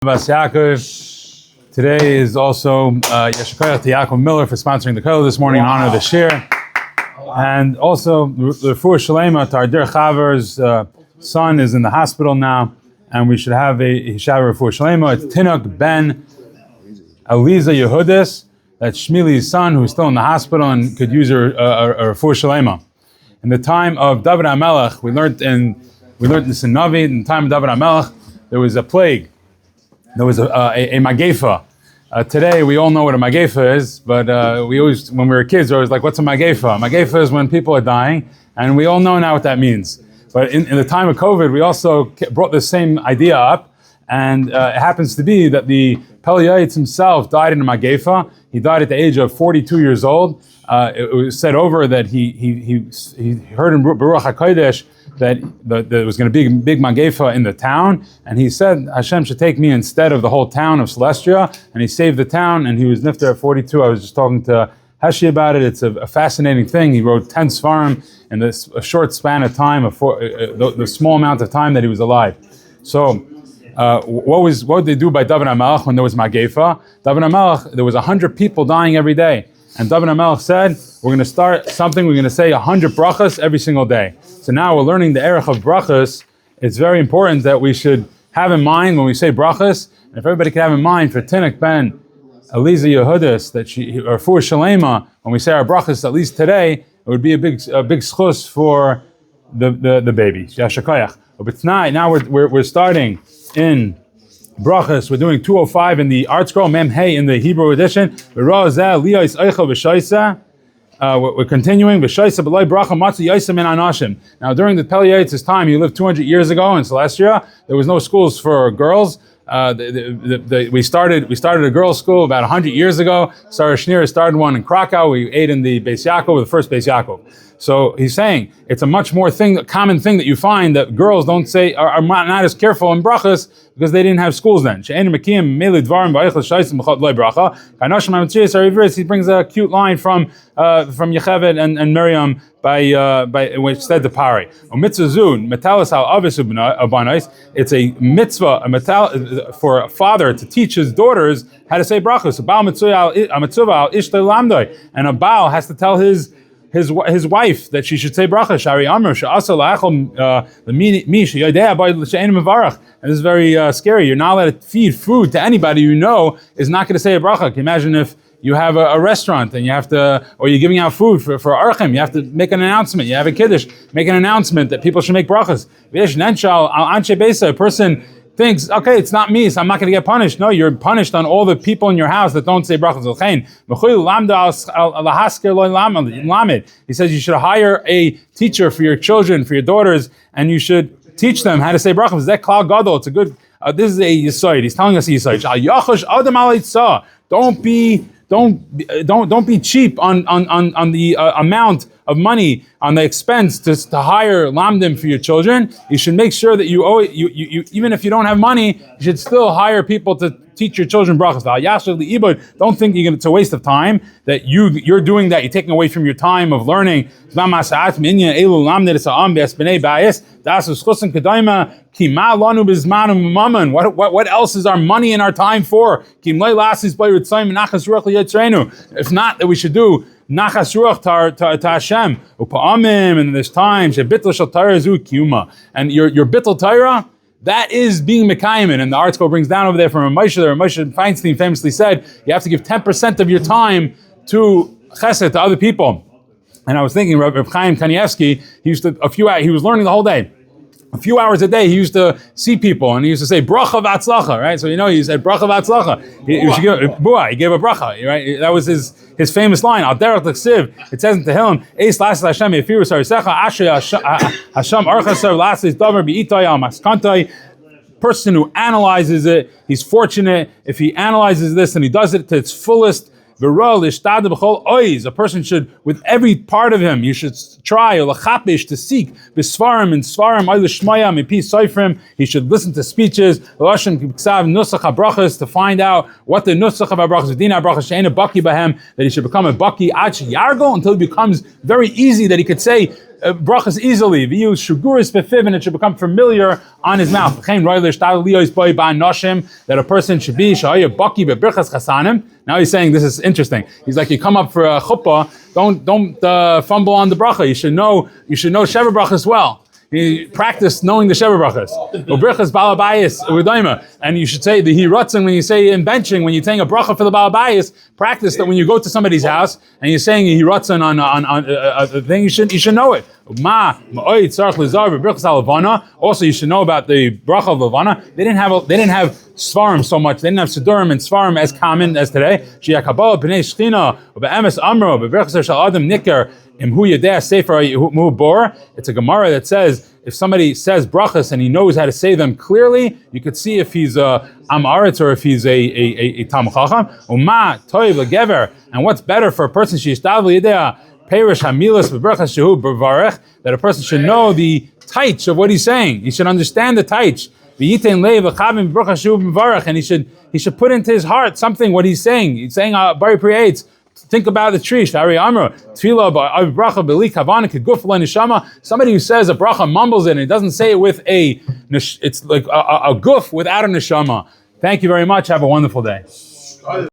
Yaakov. Today is also Yeshua to Yaakov Miller for sponsoring the Kotel this morning in honor of the Shuir, and also the Refua to our dear Chava's son is in the hospital now, and we should have a Refua Shalema. It's Tinuk ben Aliza Yehudis, that's Shmili's son who's still in the hospital and could use a Refua Shalema. In the time of David HaMelech, we learned this in Navi. In the time of David HaMelech, there was a plague. There was a magefa. Today we all know what a magefa is, but we always, when we were kids, we were always like, what's a magefa? A magefa is when people are dying, and we all know now what that means. But in the time of COVID, we also brought the same idea up, and it happens to be that the Pele Yoetz himself died in a magefa. He died at the age of 42 years old. It was said over that he heard in Baruch HaKodesh that there was going to be a big magefa in the town, and he said Hashem should take me instead of the whole town of Celestia, and he saved the town, and he was nifter at 42. I was just talking to Heshi about it. It's a fascinating thing. He wrote 10 svarim in a short span of time, the small amount of time that he was alive. So what did they do by David HaMelech when there was magefa? David HaMelech, there was 100 people dying every day. And David HaMelech said, we're going to start something, we're going to say 100 Brochos every single day. So now we're learning the erech of Brachos. It's very important that we should have in mind when we say Brachos, and if everybody could have in mind for Tinuk ben Aliza Yehudis, or Refua Shalema, when we say our Brachos, at least today, it would be a big schus for the baby. But tonight, now we're starting in Brochos. We're doing 205 in the Art Scroll, Mem Hey in the Hebrew edition. We're continuing. Now, during the Pele Yoetz's time, he lived 200 years ago in Celestia. There was no schools for girls. We started a girls' school about 100 years ago. Shuir started one in Krakow. We ate in the Beis Yaakov, the first Beis Yaakov. So he's saying it's a much more common thing that you find that girls don't say are not as careful in Brachos because they didn't have schools then. He brings a cute line from Yocheved and Miriam by which said the Pari. It's a mitzvah for a father to teach his daughters how to say brachos. And a Baal has to tell his wife that she should say brachos. And this is very scary. You're not allowed to feed food to anybody you know is not going to say a bracha. Can you imagine if you have a restaurant and you have to, or you're giving out food for archim, you have to make an announcement. You have a kiddush, make an announcement that people should make brachas. A person thinks, okay, it's not me, so I'm not going to get punished. No, you're punished on all the people in your house that don't say brachas. He says you should hire a teacher for your children, for your daughters, and you should teach them how to say brachas. That klal gadol. It's a good. This is a yisoid. He's telling us a yisoid. Don't be cheap on the amount of money, on the expense to hire lamdim for your children. You should make sure that you even if you don't have money, you should still hire people to teach your children brachos. Don't think it's a waste of time that you're doing that. You're taking away from your time of learning. What else is our money and our time for? If not, that we should do nachas ruach to Hashem. And there's times and your bittul Torah, that is being mekayim. And the Art Scroll brings down over there from Moshe Feinstein famously said, you have to give 10% of your time to chesed, to other people. And I was thinking, Rabbi Chaim Kanievsky, he was learning the whole day. A few hours a day, he used to see people, and he used to say bracha v'atzlacha, right? So he said bracha v'atzlacha. He gave a bracha, right? That was his famous line. Al derech l'ksiv. It says in Tehillim, Eis lasis Hashem yefiru sarisecha asher Hashem archasav lasis davar bi'itay al maskantay. Person who analyzes it, he's fortunate if he analyzes this and he does it to its fullest. A person should, with every part of him, you should try to seek bisvarim and svarim he should listen to speeches to find out what the nusach of brachos that he should become a baki until it becomes very easy that he could say brachas easily. We use shuguris befiv, and it should become familiar on his mouth. That a person should be now he's saying this is interesting. He's like, you come up for a chuppah, don't fumble on the bracha. You should know Sheva brachas well. You practice knowing the Sheva brachas. And you should say the hiratzin when you say in benching, when you're saying a bracha for the balabayis, practice that when you go to somebody's house and you're saying a hiratzin on a thing, you should know it. Also, you should know about the bracha of Levana. They didn't have svarim so much. They didn't have Sidurim and svarim as common as today. It's a Gemara that says if somebody says brachas and he knows how to say them clearly, you could see if he's a amaretz or if he's a Talmid Chacham. And what's better for a person that a person should know the taich of what he's saying. He should understand the taich. And he should put into his heart something what he's saying. He's saying Bari Priyates. Think about the tree. Somebody who says a bracha mumbles it and he doesn't say it with it's like a guf without a neshama. Thank you very much. Have a wonderful day.